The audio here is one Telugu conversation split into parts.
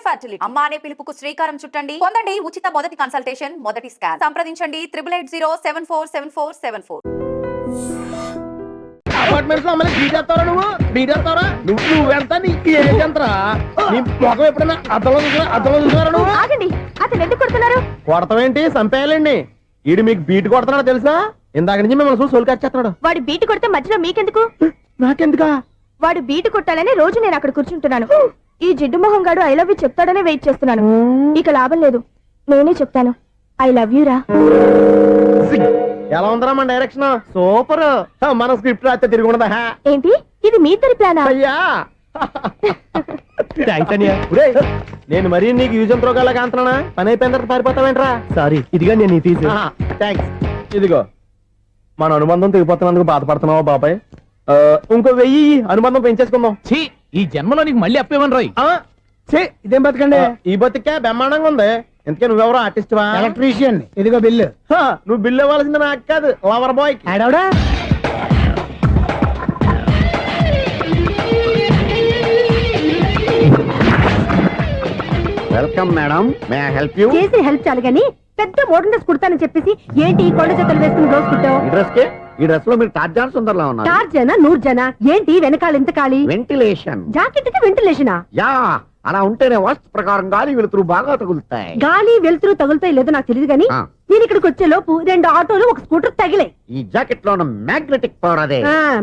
ఫర్టిలిటీ అమ్మ అనే పిలుపుకు శ్రీకారం చుట్టండి. పొందండి ఉచిత మొదటి కన్సల్టేషన్, మొదటి స్కాన్. సంప్రదించండి 8880744744. అపార్ట్మెంట్స్ లో అమ్మని బీటేస్తారా నువ్వెంత నీకు ఏంటంతరా నీ మొఖం ఎప్పుడైనా అద్దంలో చూసారా నువ్వు? ఆగండి, అతను ఎందుకు కొడుతున్నారు? కొడతావేంటి? చంపేయాలండి. ఈడు మీకు బీట్ కొడుతున్నాడు తెలుసా? ఇందాక నుంచి మిమ్మల్ని చూసి సోల్కి వచ్చేస్తున్నాడు. వాడు బీటు కొడితే మధ్యలో మీకెందుకు? నాకెందుకా? వాడు బీటు కొట్టాలని రోజు నేను అక్కడ కూర్చుంటున్నాను. ఈ జిడ్డు మొహం గాడు ఐ లవ్ యూ చెప్తాడనే వెయిట్ చేస్తున్నాను. ఇక లాభం లేదు, నేనే చెప్తాను ఐ లవ్ యూ రా. ఎలా ఉందరా మన డైరెక్షన్? సూపర్. మన స్క్రిప్ట్ రాస్తే తిరిగి ఉండదా? ఏంటి ఇది మీ ఇద్దరి ప్లానా? అయ్యా నేను మరీ నీకు యూజ్ అండ్ త్రోగాలా కాంతనా? పని అయిపోయిన తర్వాత పారిపోతావేంట్రా? సారీ, ఇదిగా నేను థ్యాంక్స్. ఇదిగో మన అనుబంధం తెగిపోతున్నందుకు బాధపడుతున్నావా బాబాయ్? ఇంకో 1000 అనుబంధం పెంచేసుకుందాం. ఈ జన్మలో నీకు మళ్ళీ అప్పేమని రాయి. ఇదేం బతకండి? ఈ బతికే బ్రహ్మాండంగా ఉంది. ఎందుకే నువ్వెవరో ఆర్టిస్ట్ వా? ఎలక్ట్రీషియన్. ఇదిగో బిల్లు. నువ్వు బిల్లు ఇవ్వాల్సింది నాకు కాదు, లవర్ బాయ్. ఆడవడా? Welcome madam, may I help you? చేసి హెల్ప్ చాలు గానీ పెద్ద మోడల్ డ్రెస్ కుడతానని చెప్పేసి ఏంటి ఈ కొండ జతలు వేసుకుని రోజు కుట్టావు? ఈ డ్రెస్ లో మీరు టార్జాన్ సుందర్లా ఉన్నారు. 4 జన 100 జన ఏంటి వెనకాల ఎంత ఖాళీ? వెంటిలేషన్. జాకెట్ కి వెంటిలేషనా? యా, అలా ఉంటేనే వాస్తు ప్రకారం గాలి వెలుతురు బాగా తగులుతాయి. గాలి వెలుతురు తగులుతాయి లేదో నాకు తెలియదు గానీ నేను ఇక్కడికి వచ్చే లోపు 2 ఆటోలు ఒక స్కూటర్ తగిలాయి. ఈ జాకెట్ లో ఉన్న మ్యాగ్నెటిక్ పవర్ అదే.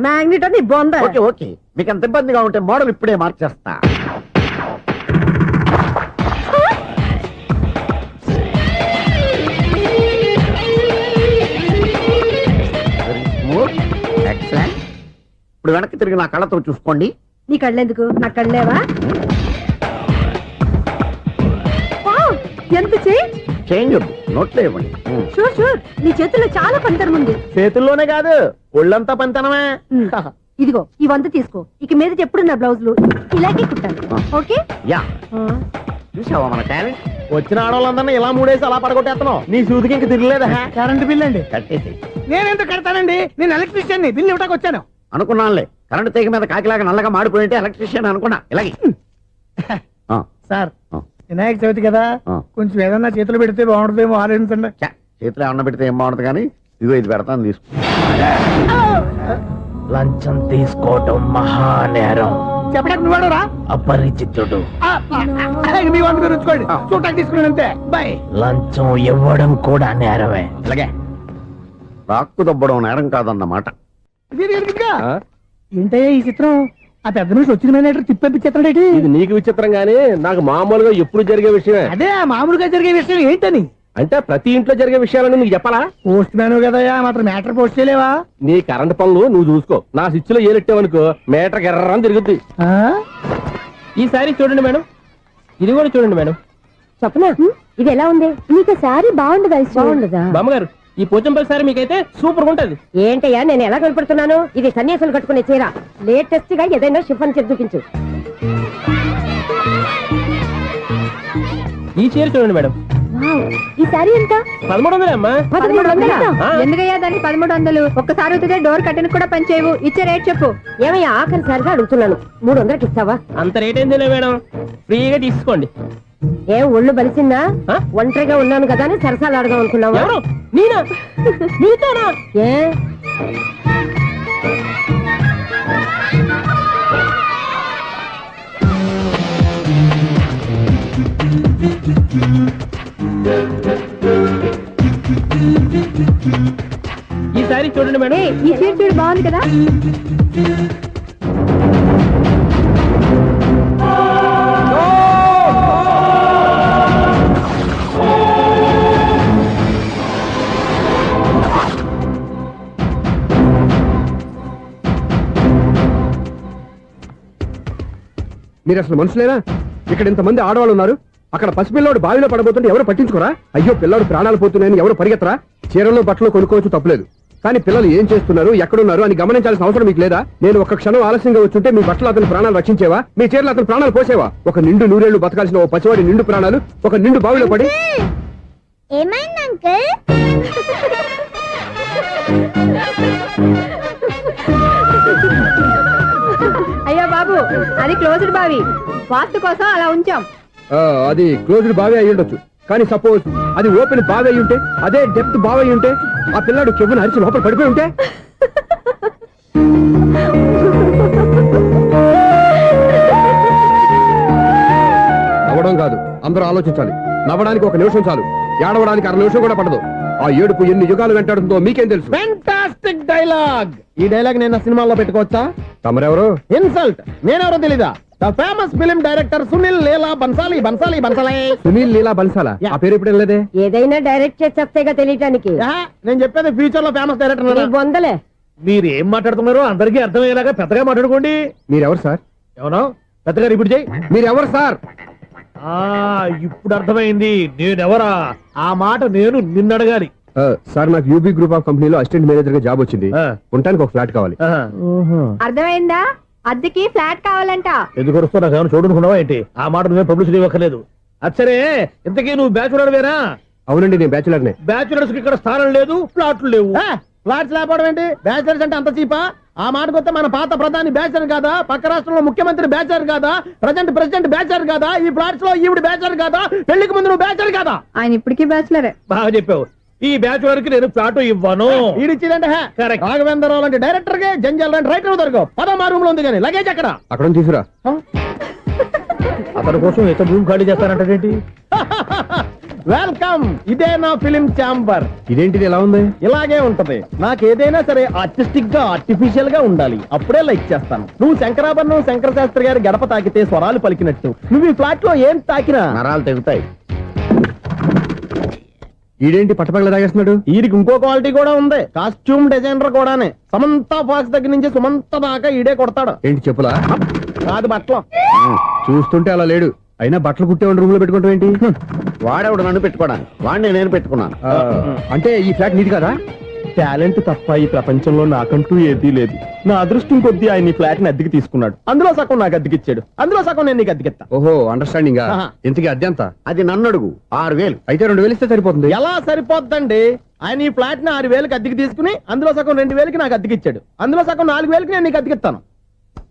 మ్యాగ్నెట్ అని బొంద. ఓకే, మీకు అంత ఇబ్బందిగా ఉంటే మోడల్ ఇప్పుడే మార్చేస్తా. ఎక్సలెంట్. ఇప్పుడు వెనక్కి తిరిగి నా కళ్ళతో చూసుకోండి. నీ కళ్ళెందుకు? నా కళ్ళేవా? ఎంత చేంజ్ నోట్లో ఇవ్వండి. షూర్ నీ చేతుల్లో చాలా పనితనం ఉంది. చేతుల్లోనే కాదు, ఒళ్ళంతా పనితనమే. ఇదిగో ఈ 100 తీసుకో. ఇక మీద ఎప్పుడు నా బ్లౌజులు ఇలాగే కుట్టాను. ఓకే? యా, చూసావా మన టాలెంట్? వచ్చిన ఆడవాళ్ళందరినీ ఇలా మూడేసి అలా పడగొట్టేస్తున్నావు. నీ సూదికి ఇంక తిరగలేదా? కరెంట్ బిల్ అండి. కట్టేసి. నేనెందుకు కడతానండి? నేను ఎలక్ట్రీషియన్ ని. బిల్లు ఇవ్వడానికి వచ్చాను. అనుకున్నానులే, కరెంట్ తీగ మీద కాకిలాగా నల్లగా మాడిపోయింటే ఎలక్ట్రీషియన్ అనుకున్నా. ఇలాగే సార్, వినాయక చవితి కదా, కొంచెం ఏదన్నా చేతులు పెడితే బాగుంటుందేమో ఆలోచించండి. చేతిలో అన్న పెడితే ఏం బాగుంటుంది కానీ ఇదిగో ఇది పెడతాను, తీసుకో. లంచం తీసుకోవటం మహానేరం. చెప్పడానికి నువ్వాడురా? అపరిచితుడు. మీ వంట మీరు ఉంచుకోండి, చూడటానికి తీసుకున్నాను అంతే. బాయ్. లంచం ఇవ్వడం కూడా నేరమే. ఇలాగే రాక్కు దబ్బడం నేరం కాదన్నమాట. ఏంటయ్యా ఈ చిత్రం? ఆ పెద్ద నుంచి వచ్చిన మేనేటర్ తిప్పించేస్తాడేటి? ఇది నీకు విచిత్రం గానీ నాకు మామూలుగా ఎప్పుడు జరిగే విషయమే. అదే మామూలుగా జరిగే విషయం ఏంటని? అంటే ప్రతి ఇంట్లో జరిగే విషయాలను నీకు చెప్పాలా? పోస్ట్ మ్యాన్ కదయ్యా, మాత్రం మ్యాటర్ పోస్ట్ చేయలేవా? నీ కరెంట్ పనులు నువ్వు చూసుకో. నా స్విచ్ లో ఏలెట్టావనుకో మీటర్ ఎర్రని తిరుగుద్ది. ఈసారి చూడండి మేడం, ఇది కూడా చూడండి మేడం. చెప్పనా ఇది ఎలా ఉంది? నీకు సారీ బాగుండదా? బాగుండదా బామ్మగారు? ఈ పోచంపల్లి సారీ మీకైతే సూపర్ ఉంటది. ఏంటయ్యా నేను ఎలా కనపడుతున్నాను? ఇది సన్యాసులు కట్టుకునే చీర. లేటెస్ట్ గా ఏదైనా షిఫాన్ చేసి చూపించు. ఈ చీర చూడండి మేడం. ఈ సారీ ఎంత? 1300 అమ్మా. 1300? ఎందుకయ్యా దాన్ని 1300? ఒక్కసారి అవుతుందే డోర్ కట్టెన్ కూడా పనిచేయవు. ఇచ్చే రేట్ చెప్పు. ఏమయ్యా ఆఖరిసారిగా అడుగుతున్నాను, 300కి ఇస్తావా? అంత రేట్ ఏందిలే మేడం, ఫ్రీగా తీసుకోండి. ఏం ఒళ్ళు బలిసిందా? ఒంటరిగా ఉన్నాను కదా అని సరసాలు అడదాం అనుకున్నావా? నేనా? నీతోనా? ఏ ఈ సారీ చూడండి మేడం. ఈ చీర చూడు, బాగుంది కదా? మీరు అసలు మనుషులేనా? ఇక్కడ ఇంతమంది ఆడవాళ్ళు ఉన్నారు, అక్కడ పసిపిల్లాడు బావిలో పడబోతుంటే ఎవరు పట్టించుకోరా? అయ్యో పిల్లాడు ప్రాణాలు పోతున్నాయని ఎవరు పరిగెత్తరా? చీరలో బట్టలు కొనుక్కోవచ్చు, తప్పలేదు. కానీ పిల్లలు ఏం చేస్తున్నారు, ఎక్కడున్నారు అని గమనించాల్సిన అవసరం మీకు లేదా? నేను ఒక్క క్షణం ఆలస్యంగా వచ్చుంటే మీ బట్టలు అతని ప్రాణాలు రక్షించేవా? మీ చీరలు అతని ప్రాణాలు పోసేవా? ఒక నిండు 100 ఏళ్లు బతకాల్సిన ఓ పసివాడి నిండు ప్రాణాలు ఒక నిండు బావిలో పడి. ఏమైంది అంకుల్? అయ్యో బాబు, అది క్లోజ్డ్ బావి, వాస్తు కోసం అలా ఉంచాం. అది క్లోజ్డ్ బావి అయి ఉండొచ్చు, కానీ సపోజ్ అది ఓపెన్ బావి అయి ఉంటే, అదే డెప్త్ బావి అయి ఉంటే, ఆ పిల్లాడు కెవ్వున అరిచి లోపల పడిపోయి ఉంటే, నవ్వడం కాదు, అందరూ ఆలోచించాలి. నవ్వడానికి 1 నిమిషం చాలు, ఏడవడానికి 1/2 నిమిషం కూడా పడదు. ఆ ఏడుపు ఎన్ని యుగాలు వెంటాడుతుందో మీకేం తెలుసు? Fantastic dialogue. ఈ డైలాగ్ నేను సినిమాలో పెట్టుకోవచ్చా? తమరెవరు? ఇన్సల్ట్. నేనెవరో తెలీదా? The famous film director Sunil Leela Bhansali. Sunil Leela బన్సాలా? ఆ పేరు ఇప్పుడు లేదే. ఏదైనా డైరెక్ట్ చేసేస్తేగా తెలియటానికి నేను చెప్పేది ఫ్యూచర్ లో ఫేమస్ డైరెక్టర్. బొందలే మీరు ఏం మాట్లాడుతున్నారో అందరికీ అర్థమయ్యేలాగా పెద్దగా మాట్లాడుకోండి. మీరెవరు సార్? ఎవరో పెద్దగా రిపీట్ చేయి. మీరెవరు సార్? ఇప్పుడు అర్థమైంది నేనెవరా. ఆ మాట నేను నిన్ను అడగాలి. సార్, నాకు యూబీ గ్రూప్ ఆఫ్ కంపెనీలో అసిస్టెంట్ మేనేజర్ గా జాబ్ వచ్చింది. ఉండటానికి ఒక ఫ్లాట్ కావాలి. అర్థమైందా? అద్దెకి ఫ్లాట్ కావాలంట. ఎందుకు వస్తున్నా నాకు ఏమైనా చూడనుకున్నావా ఏంటి? ఆ మాట నువ్వే పబ్లిసిటీ ఇవ్వక్కర్లేదు. అచ్చరే, ఇంతకీ నువ్వు బ్యాచులర్ వేరా? అవునండి, నేను బ్యాచులర్నే. బ్యాచులర్స్ కి ఇక్కడ స్థానం లేదు, ఫ్లాట్లు లేవు. ఫ్లాట్స్ లేకపోవడం ఏంటి? బ్యాచులర్స్ అంటే అంత చీపా? ఆ మాటకొస్తే మన పాత ప్రధాని బ్యాచులర్ కాదా? పక్క రాష్ట్రంలో ముఖ్యమంత్రి బ్యాచులర్ కాదా? ప్రెసిడెంట్ బ్యాచులర్ కాదా? ఈ ఫ్లాట్స్ లో ఈవిడ బ్యాచులర్ కాదా? పెళ్లికి ముందు నువ్వు బ్యాచులర్ కాదా? ఆయన ఇప్పటికీ బ్యాచులరే. బాగా చెప్పావు. ఈ బ్యాచులర్ కి నేను ఫ్లాట్ ఇవ్వను. ఈడిచ్చిందంటే రాఘవేంద్రరావు లాంటి డైరెక్టర్ కి జంజల్ లాంటి రైటర్ దొరకవు. 13 రూమ్ లో ఉంది కానీ లగేజ్ అక్కడ. అక్కడ తీసుకురా. అతని కోసం ఎంత రూమ్ ఖాళీ చేస్తానంటే వెల్కమ్. ఇదే నా ఫిలిం ఛాంబర్. ఇదేంటిది ఎలా ఉంది? ఇలాగే ఉంటది. నాకు ఏదైనా సరే ఆర్టిస్టిక్ గా ఆర్టిఫిషియల్ గా ఉండాలి, అప్పుడే లైక్ చేస్తాను. నువ్వు శంకరాభరణం శంకర శాస్త్రి గారి గడప తాకితే స్వరాలు పలికినట్టు నువ్వు ఈ ఫ్లాట్ లో ఏం తాకినా నరాలు తెగుతాయి. ఈడేంటి పట్టపగల తాగేస్తున్నాడు? వీడికి ఇంకో క్వాలిటీ కూడా ఉంది. కాస్ట్యూమ్ డిజైనర్ కూడానే. సమంత ఫాక్స్ దగ్గర నుంచి సుమంత దాకా ఈడే కొడతాడు. ఏంటి చెప్పులా? కాదు, బట్టలు. చూస్తుంటే అలా లేడు. అయినా బట్టలు కుట్టేవాడి రూమ్ లో పెట్టుకుంటాం ఏంటి? వాడేవాడు నన్ను పెట్టుకోవడానికి, వాడిని నేను పెట్టుకున్నాను. అంటే ఈ ఫ్లాట్ నీది కదా? టాలెంట్ తప్ప ఈ ప్రపంచంలో నాకంటూ ఏదీ లేదు. నా అదృష్టం కొద్దీ ఆయన ఈ ఫ్లాట్ ని అద్దెకి తీసుకున్నాడు. అందులో సగం నాకు అద్దెకిచ్చాడు, అందులో సగం నేను నీకు అద్దెకిస్తా. ఓహో, అండర్స్టాండింగ్. ఇంతకీ అద్దె ఎంత? అది నన్ను అడుగు. 6000. అయితే 2000 ఇస్తే సరిపోతుంది. ఎలా సరిపోద్దండి? ఆయన ఈ ఫ్లాట్ ని 6000కి అద్దెకి తీసుకుని అందులో సగం 2000కి నాకు అద్దెకిచ్చాడు, అందులో సగం 4000కి నేను నీకు అద్దెకిస్తాను.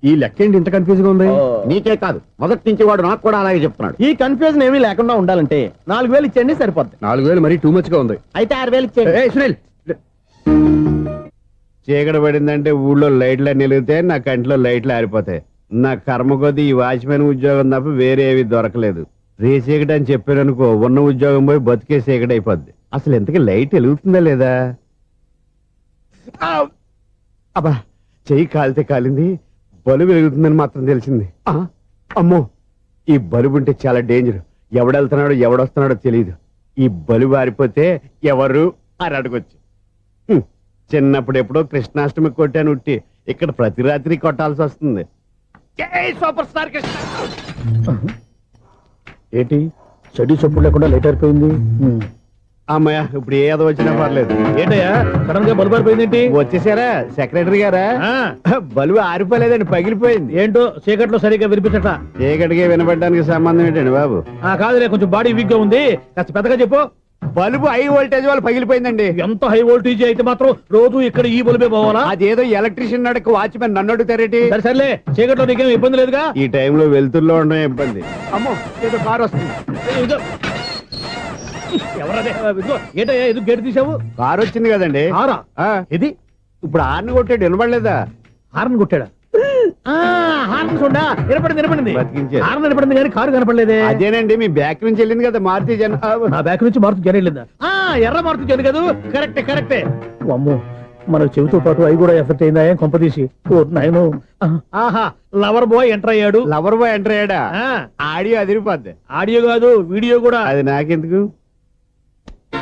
ఈ లెక్క ఏంటి ఇంత కన్ఫ్యూజ్ గా ఉంది? నీకే కాదు, మొదటి నుంచి వాడు నాకు కూడా అలాగే చెప్తున్నాడు. ఈ కన్ఫ్యూజన్ ఏమీ లేకుండా ఉండాలంటే 4000 ఇచ్చేయండి, సరిపోద్ది. 4000 మరీ టూ మచ్ గా ఉంది. అయితే 6000 ఇచ్చేయండి. ఏయ్ సునీల్, చీకటి పడిందంటే ఊళ్ళో లైట్లు నిలిగితే నా కంటిలో లైట్లు ఆరిపోతాయి. నా కర్మ కొద్దీ ఈ వాచ్మెన్ ఉద్యోగం తప్ప వేరే ఏవి దొరకలేదు. రేచీకటి అని చెప్పారనుకో, ఉన్న ఉద్యోగం పోయి బతికే చీకటి అయిపోద్ది. అసలు ఎంతకీ లైట్ వెలుగుతుందా లేదా? అబ్బా, చెయ్యి కాలితే కాలింది, బలుబు వెలుగుతుందని మాత్రం తెలిసింది. అమ్మో, ఈ బలుబు ఉంటే చాలా డేంజర్. ఎవడెళ్తున్నాడో ఎవడొస్తున్నాడో తెలియదు. ఈ బలుబు ఆరిపోతే ఎవరు అని అడగొచ్చు. చిన్నప్పుడు ఎప్పుడో కృష్ణాష్టమి కొట్టాను ఉట్టి, ఇక్కడ ప్రతి రాత్రి కొట్టాల్సి వస్తుంది. జై సూపర్ స్టార్ కృష్ణ. ఏంటి చెడు చప్పుడు లేకుండా లేట్ అయిపోయింది? అమ్మయ్య, ఇప్పుడు ఏదో వచ్చినా పర్లేదు. ఏంటయ్యా సడన్ గా బలుపు అయిపోయింది ఏంటి? వచ్చేసారా సెక్రటరీ గారా? బలుబు ఆరిపోలేదండి, పగిలిపోయింది. ఏంటో చీకట్లో సరిగ్గా వినిపించట. చీకటికి వినపడడానికి సంబంధం ఏంటండి బాబు? కాదులే, కొంచెం బాడీ వీక్ గా ఉంది, కాస్త పెద్దగా చెప్పు. బల్బు హై వోల్టేజ్ వాళ్ళు పగిలిపోయిందండి. ఎంత హై వోల్టేజ్ అయితే మాత్రం రోజు ఇక్కడ ఈ బల్బే పోవాలా? అదేదో ఎలక్ట్రీషియన్ నడక వాచ్మెన్ నన్ను అడుగుతారేటి? సరే సర్లే, చీకట్లో నీకేం ఇబ్బంది లేదుగా? ఈ టైంలో వెళ్తుల్లో ఉండడం ఇబ్బంది. అమ్మో, ఏదో కారు వస్తుంది. ఎవరదే? ఏంటయ్యా ఇది గేట్ తీసావు? కారు వచ్చింది కదండి. కారా? ఇది ఇప్పుడు హార్న్ కొట్టాడు, వినపడలేదా? హార్న్ కొట్టాడా? హార్న్ చూడా వినపడింది. బతికించాడు. హార్న్ వినపడింది కానీ కారు కనపడలేదే. అదేనండి, మీ బ్యాక్ నుంచి వెళ్ళింది కదా మారుతి జన. నా బ్యాక్ నుంచి మారుతి జన వెళ్ళిందా? ఎర్ర మారుతి జన కదా? కరెక్టే. అమ్మో, మన చెవితో పాటు అవి కూడా ఎఫెక్ట్ అయిందా కొంపదీసి? నాయను. ఆహా, లవర్ బాయ్ ఎంటర్ అయ్యాడు. లవర్ బాయ్ ఎంటర్ అయ్యాడా? ఆడియో అదిరిపోద్ది. ఆడియో కాదు, వీడియో కూడా. అది నాకెందుకు?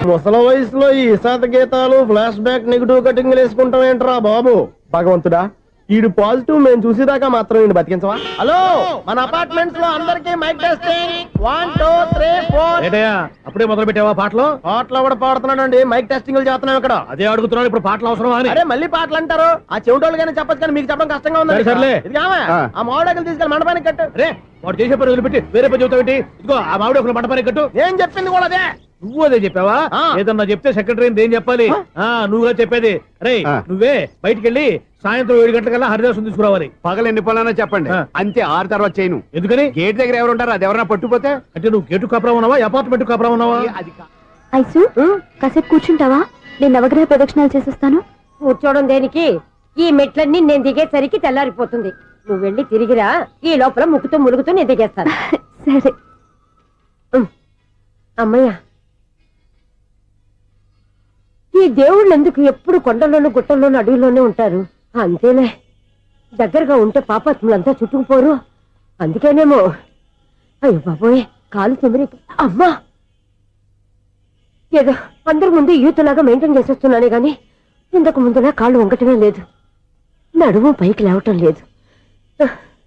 ముసల వయసులో ఈ ఇసాత గీతాలు, ఫ్లాష్ బ్యాక్, నెగిటివ్ కటింగ్ వేసుకుంటాం ఏంట్రా బాబు? భగవంతుడా, ఈడు పాజిటివ్ మేము చూసేదాకా మాత్రం ఈయన బతికించవా? హలో, మన అపార్ట్మెంట్స్ లో అందరికీ మైక్ టెస్టింగ్. 1 2 3 4. అప్పుడే మొదలు పెట్టావా పాటలు? పాటలు కూడా పాడుతున్నాడు అండి, మైక్ టెస్టింగ్ చేస్తున్నాం ఇక్కడ. అదే అడుగుతున్నాడు, ఇప్పుడు పాటలు అవసరం అని. అరే మళ్ళీ పాటలు అంటారు, ఆ చెవిటోళ్ళు కానీ చెప్పచ్చు కానీ మీకు చెప్పడం కష్టంగా ఉంది. సర్లే, ఆ మామిడాకులు తీసుకెళ్ళి మండపానికి కట్టు. రే, వాడు చేసే పని వదిలిపెట్టి వేరే పని చెబుతావు ఏంటి? ఇదిగో ఆ మామిడాకులు మండపానికి కట్టు. నేను చెప్పింది కూడా అదే. నువ్వు అదే చెప్పావా? ఏదన్నా చెప్తే సెక్రటరీ ఏం చెప్పాలి? నువ్వుగా చెప్పేది. రే, నువ్వే బయటికి వెళ్ళి సాయంత్రం 7 గంటలకల్లా హరిదాసు తీసుకురావాలి. పగలు ఎన్ని పనులన్నా చెప్పండి, ఆ. అంతే 6 తర్వాత చేయను. ఎందుకని? గేట్ దగ్గర ఎవరు ఉంటారు, అది ఎవరన్నా పట్టుపోతే అంటే నువ్వు గేటు కాపురం ఉన్నావా, అపార్ట్మెంట్ కాపురం ఉన్నావా? అది ఐసు కాసేపు కూర్చుంటావా? నేను నవగ్రహ ప్రదక్షిణాలు చేసేస్తాను. కూర్చోవడం దేనికి? ఈ మెట్లన్నీ నేను దిగేసరికి తెల్లారిపోతుంది. నువ్వు వెళ్ళి తిరిగిరా, ఈ లోపల ముక్కుతూ ములుగుతూ నేను దిగేస్తాను. సరే. అమ్మయ్య, ఈ దేవుళ్ళు ఎందుకు ఎప్పుడు కొండల్లోనూ గుట్టల్లోనూ అడవిలోనే ఉంటారు? అంతేలే, దగ్గరగా ఉంటే పాపాత్ములంతా చుట్టుకుపోరు. అందుకేనేమో. అయ్యో బాబోయ్, కాలు తిమిరి. అమ్మా, ఏదో అందరి ముందు యూత్లాగా మెయింటైన్ చేసేస్తున్నానే గాని ఇంతకు ముందులా కాళ్ళు వంకటమే లేదు, నడుము పైకి లేవటం లేదు.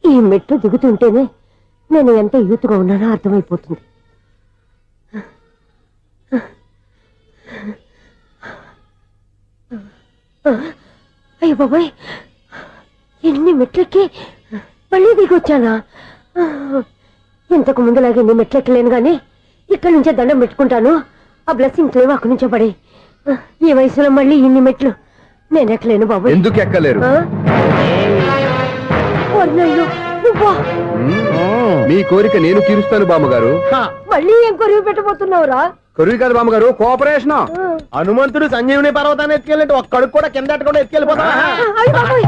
ఈ మెట్లు దిగుతుంటేనే నేను ఎంత యూత్గా ఉన్నానో అర్థమైపోతుంది. అయ్యో బాబాయ్, ఎన్ని మెట్లెక్కి మళ్ళీ దిగొచ్చానా? ఇంతకు ముందులాగే ఎన్ని మెట్లెక్కలేను గాని ఇక్కడి నుంచే దండం పెట్టుకుంటాను. ఆ బ్లెస్సింగ్స్ లేవు అక్కడి నుంచే పడే. ఈ వయసులో మళ్ళీ ఇన్ని మెట్లు నేను ఎక్కలేను బాబు. ఎందుకు ఎక్కలేరు? నువ్వా? మీ కోరిక నేను తీరుస్తాను బామ్మగారు. మళ్ళీ ఏం కొరివి పెట్టబోతున్నావురా? కొరువు కాదు బామ్మగారు, కోఆపరేషన్. హనుమంతుడు సంజీవుని పర్వతాన్ని ఎత్తుకెళ్ళినట్టు ఒక్కడికి కూడా కింద ఎట్టకుండా ఎత్తుకెళ్ళిపోతా. అయ్య బాబోయ్.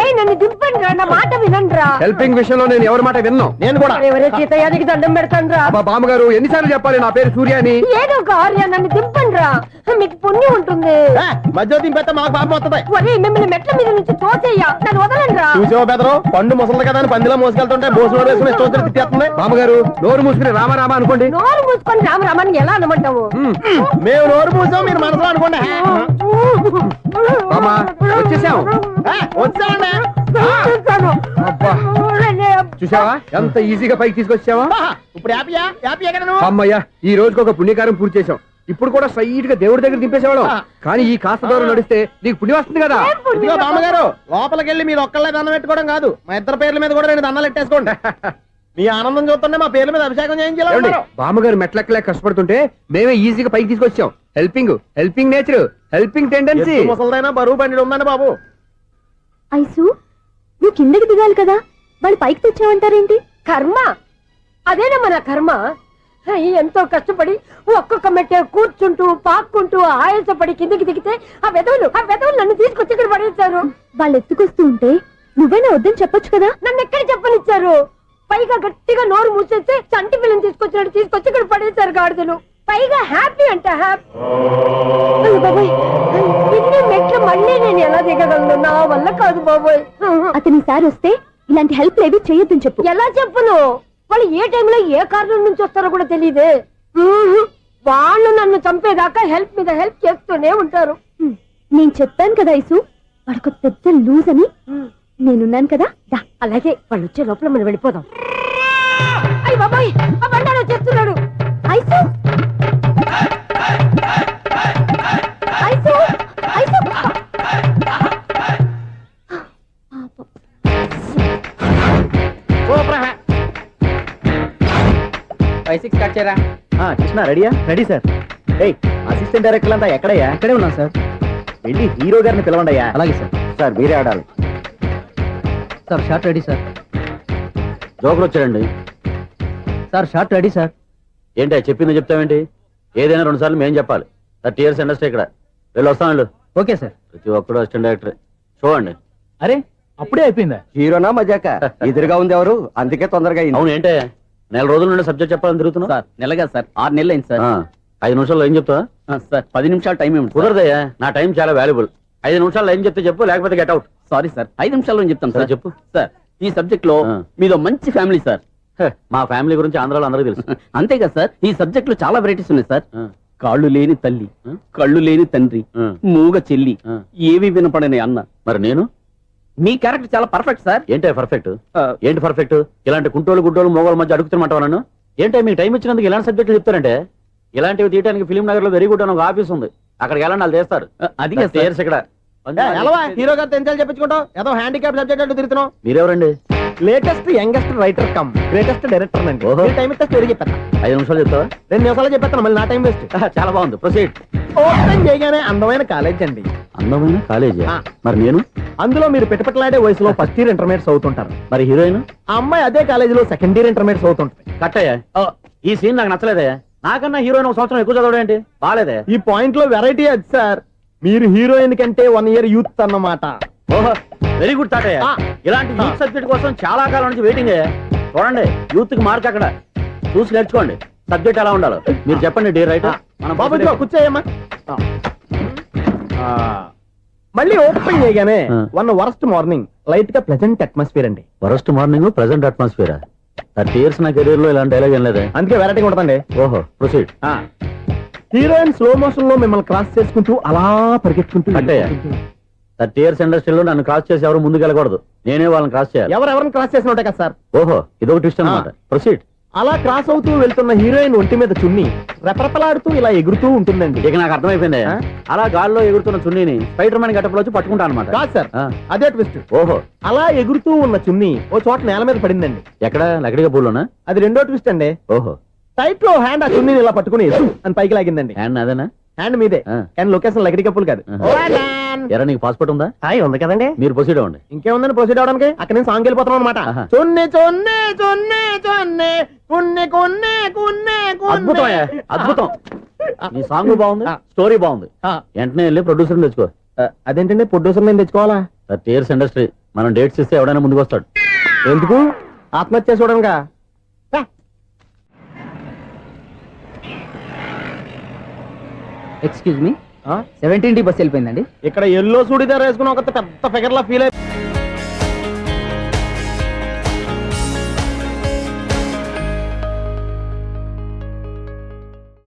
ఏయ్, నన్ను దింపండి రా, నా మాట వినండిరా. హెల్పింగ్ విషయంలో నేను ఎవరి మాట విన్నాను. నేను కూడా. ఎవరే సీతయ్యానికి దండం పెడతాను రా. బామ్మగారు ఎన్నిసార్లు చెప్పాలి నా పేరు సూర్య అని? ఏదో ఒక ఆర్య, నన్ను దింపండి రా, మీకు పుణ్యం ఉంటుంది. మధ్య దింపేస్తే మాకు పాపం వస్తుంది. ఒరే, మిమ్మల్ని మెట్ల మీద నుంచి తోసేయ్యా, నన్ను వదలండి రా. చూసావా బెదరు, పండు ముసలి కదా అని పందిలో మోసుకెళ్తుంటే భోజనం వేసుకుని ఇష్టం తిట్టేస్తుంది. బామ్మగారు నోరు మూసుకుని రామారామా అనుకోండి. నోరు మూసుకొని రామరామాన్ని ఎలా అనమంటావు? మేము నోరు మూసాం, మీరు మనసులో అనుకోండి. బామ్మ వచ్చేసాం. వచ్చామండి. అబ్బా చూసావా ఎంత ఈజీగా పైకి తీసుకొచ్చావా? ఇప్పుడు హ్యాపీయా? హ్యాపీయా కదా నువ్వు? అమ్మయ్యా, ఈ రోజుకి ఒక పుణ్యకారం పూర్తి చేసాం. ఇప్పుడు కూడా స్ట్రైట్ గా దేవుడి దగ్గర దింపేసేవాళ్ళం. కానీ ఈ కాస్త దూరం నడిస్తే నీకు పుణ్యం వస్తుంది కదా. ఇదిగో బామ్మగారు, లోపలికి వెళ్ళి మీరు ఒక్కళ్ళే దండం పెట్టుకోవడం కాదు, మా ఇద్దరు పేర్ల మీద కూడా 2 దండాలు పెట్టేసుకోండి. మీ ఆనందం చూస్తుంటే మా పేర్ల మీద అభిషేకం చేయించాలి. బామ్మగారు మెట్లెక్కలే కష్టపడుతుంటే మేమే ఈజీగా పైకి తీసుకొచ్చాం. Helping nature, helping tendency. ముసలిదైనా బరువు బండి ఉందండి బాబు. ఐసు నువ్వు కిందకి దిగాలి కదా, వాళ్ళు పైకి తెచ్చావంటారేంటి? కర్మ అదేనమ్మా, నా కర్మ. ఎంతో కష్టపడి ఒక్కొక్క మెట్ట కూర్చుంటూ పాక్కుంటూ ఆయాసపడి కిందకి దిగితే ఆ వెధవులు నన్ను తీసుకొచ్చి ఇక్కడ పడేశారు. వాళ్ళు ఎత్తుకొస్తూ ఉంటే నువ్వైనా వద్దని చెప్పొచ్చు కదా. నన్ను ఎక్కడ చెప్పనిచ్చారు? పైగా గట్టిగా నోరు మూసేస్తే చంటి పిల్లని తీసుకొచ్చి ఇక్కడ పడేశారు గాడిదలు. పైగా హ్యాపీ అంటే హ్యాపీ. అయ్యో బాబోయ్, ఇన్ని మెట్లు మళ్ళీ నేను ఎలా దిగగలను? నా వల్ల కాదు బాబోయ్. అతని సార్ వస్తే ఇలాంటి హెల్ప్ లేవి చేయొద్దని చెప్పు. ఎలా చెప్పును? వాళ్ళు ఏ టైంలో ఏ కారణం నుంచి వస్తారో కూడా తెలియదే. వాళ్ళు నన్ను చంపేదాకా హెల్ప్ మీద హెల్ప్ చేస్తూనే ఉంటారు. నేను చెప్పాను కదా ఐసు, వాడికి పెద్ద లూజ్ అని. నేనున్నాను కదా, దా. అలాగే వాళ్ళు వచ్చే లోపల మనం వెళ్ళిపోదాం. అయ్య బాబాయ్, ఆ బండారు వచ్చేస్తున్నాడు. ఐసు ఐసు ఐసు 5-6 స్టార్ట్ చేయరా. కృష్ణ రెడీయా? Ready sir. ఏయ్, అసిస్టెంట్ డైరెక్టర్ అంతా ఎక్కడయ్యా? ఇక్కడే ఉన్నాం సార్. వెళ్ళి హీరో గారిని పిలవండి అయ్యా. అలాగే సార్. సార్ మీరే ఆడాలి. Sir short ready sir. జోకులు వచ్చాడండి. Sir short ready sir. ఏంటి చెప్పింది చెప్తావేంటి? ఏదైనా 2 సార్లు మేము చెప్పాలి. 30 years ఇండస్ట్రీ ఇక్కడ. వెళ్ళి వస్తాం వెళ్ళు. Okay sir. ప్రతి ఒక్కడు అసిస్టెంట్ డైరెక్టర్. చూడండి. అరే అప్పుడే అయిపోయిందా? హీరోనా మజాక? ఎదురుగా ఉంది ఎవరు, అందుకే తొందరగా అయింది. అవును ఏంటే 4 రోజుల నుండి సబ్జెక్ట్ చెప్పాలని తిరుగుతున్నా? సార్ నెలగా సార్, 6 నెలలు అయింది సార్. 5 నిమిషాల్లో ఏం చెప్తా? సార్ 10 నిమిషాలు టైం ఏమి కుదరదయ్యా, నా టైం చాలా వాల్యుబుల్. 5 నిమిషాల్లో ఏం చెప్తే చెప్పు, లేకపోతే గెట్ అవుట్. సారీ సార్, 5 నిమిషాల్లో చెప్తాను సార్. చెప్పు. సార్ ఈ సబ్జెక్ట్ లో మీదో మంచి ఫ్యామిలీ సార్. మా ఫ్యామిలీ గురించి ఆంధ్రాలో అందరికీ తెలుసు. అంతే కదా సార్, ఈ సబ్జెక్ట్ లో చాలా వెరైటీస్ ఉన్నాయి సార్. కాళ్ళు లేని తల్లి, కళ్ళు లేని తండ్రి, మూగ చెల్లి, ఏవి వినపడని అన్న. మరి నేను మీ క్యారెక్టర్ చాలా పర్ఫెక్ట్ సార్. ఏంటే పర్ఫెక్ట్? ఏంటి పర్ఫెక్ట్? ఇలాంటి కుంటోలు గుడ్డోలు మోగోల మధ్య అడుగుతున్నమాట నన్ను. ఏంటంటే మీకు టైం ఇచ్చినందుకు ఇలాంటి సబ్జెక్టులు చెప్తారంటే? ఇలాంటివి తీయడానికి ఫిలిం నగర్ లో వెరీ గుడ్ అని ఒక ఆఫీస్ ఉంది, అక్కడికి వెళ్ళండి, వాళ్ళు చేస్తారు. అది ఇక్కడ హీరో గారు తెంచాలి చెప్పించుకుంటాం, ఏదో హ్యాండిక్యాప్ సబ్జెక్ట్ అంటూ తిరుగుతున్నాం. మీరెవరండి? Latest youngest writer cum greatest director అండి. టైం ఇస్తే స్టోరీ చెప్పేస్తా. 5 నిమిషాలు చెప్తావా? 2 నిమిషాలు చెప్పేస్తాను, మళ్ళీ నా టైం వేస్ట్. చాలా బాగుంది, ప్రొసీడ్. ఓపెన్ చేయగానే అందమైన కాలేజ్ అండి, అందమైన కాలేజీ ఆ. మరి నేను అందులో మీరు పెట్టుపట్లాడే వయసులో ఫస్ట్ ఇయర్ ఇంటర్మీడియట్స్ అవుతుంటారు. మరి హీరోయిన్ ఆ అమ్మాయి అదే కాలేజీలో సెకండ్ ఇయర్ ఇంటర్మీడియట్స్ అవుతుంటది. కట్టయ్యా ఈ సీన్ నాకు నచ్చలేదే. నాకన్నా హీరోయిన్ ఒక సంవత్సరం ఎక్కువ చదవడం ఏంటి? బాలేదే. ఈ పాయింట్ లో వెరైటీ అది సార్. మీరు హీరోయిన్ కంటే 1 year యూత్ అన్నమాట. ఓహో వెరీ గుడ్ తాటయ్య. ఆ. ఇలాంటి యూత్ సబ్జెక్ట్ కోసం చాలా కాలం నుంచి వెయిటింగ్. చూడండి యూత్ కి మార్క్ అక్కడ చూసి నేర్చుకోండి. సబ్జెక్ట్ ఎలా ఉండాలో మీరు చెప్పండి డీర్ రైటర్. మనం బాబు ఇదిగో కూర్చోయమ్మా. మళ్ళీ ఓపెన్ చేయగానే ఆ. వరస్ట్ మార్నింగ్ లైట్ గా ప్లెజెంట్ అట్మాస్ఫియర్ అండి. First morning present atmosphere. 30 years నా కెరీర్ లో ఇలాంటి డైలాగ్ ఏం లేదే. అందుకే వెరైటీగా ఉంటుందండి. ఓహో ప్రొసీడ్. హీరోయిన్ స్లో మోషన్ లో మిమ్మల్ని క్రాస్ చేసుకుంటూ అలా పరిగెత్తుకుంటూ కట్టయ్య 30 years ఇండస్ట్రీలో నన్ను క్రాస్ చేసి ఎవరు ముందుకు వెళ్ళకూడదు. నేనే వాళ్ళని క్రాస్ చేయాలి. ఎవరెవరిని క్రాస్ చేసిన ఉంటాయి కదా సార్. ఓహో ఇదొక ట్విస్ట్ అన్నమాట. ప్రొసీడ్. అలా క్రాస్ అవుతూ వెళ్తున్న హీరోయిన్ ఒంటి మీద చున్ని రెపరెపలాడుతూ ఇలా ఎగురుతూ ఉంటుందండి. ఇక నాకు అర్థమైపోయింది. ఆ? అలా గాల్లో ఎగురుతున్న చున్నీని స్పైడర్ మ్యాన్ గట్టపలో వచ్చి పట్టుకుంటా అనమాట. కాదు సార్, ఆ. అదే ట్విస్ట్. ఓహో అలా ఎగురుతూ ఉన్న చున్ని ఓ చోట నేల మీద పడిందండి. ఎక్కడ లకడిగా పూలోనా? అది రెండో ట్విస్ట్ అండి. ఓహో టైట్ లో హ్యాండ్ ఆ చున్నీని ఇలా పట్టుకుని అని పైకి లాగిందండి. అండ్ అదేనా? హ్యాండ్ మీదే ఆ. కానీ లొకేషన్ లగడి కప్పులు కాదు. ఎరా నీకు పాస్పోర్ట్ ఉందా? హాయ్ ఉంది కదండి. మీరు ప్రొసీడ్ అవ్వండి. ఇంకేముందని ప్రొసీడ్ అవడానికి అక్కడ నేను సాంగ్ వెళ్ళిపోతాను అనమాట. ఆహా. చొన్నే చొన్నే చొన్నే చొన్నే కున్నే కున్నే కున్నే అద్భుతం అయ్యా, అద్భుతం. నీ సాంగ్ బాగుంది, స్టోరీ బాగుంది. వెంటనే వెళ్ళి ప్రొడ్యూసర్ తెచ్చుకో. అదేంటండి ప్రొడ్యూసర్ నేను తెచ్చుకోవాలా? 30 years ఇండస్ట్రీ. మనం డేట్స్ ఇస్తే ఎవడైనా ముందుకు వస్తాడు. ఎందుకు? ఆత్మహత్య చూడనుగా. Excuse me 17D bus వెళ్ళిపోయిందండి. ఇక్కడ ఎల్లో చూడిదార్ వేసుకుని ఒక పెద్ద ఫిగర్ లా ఫీల్ అయి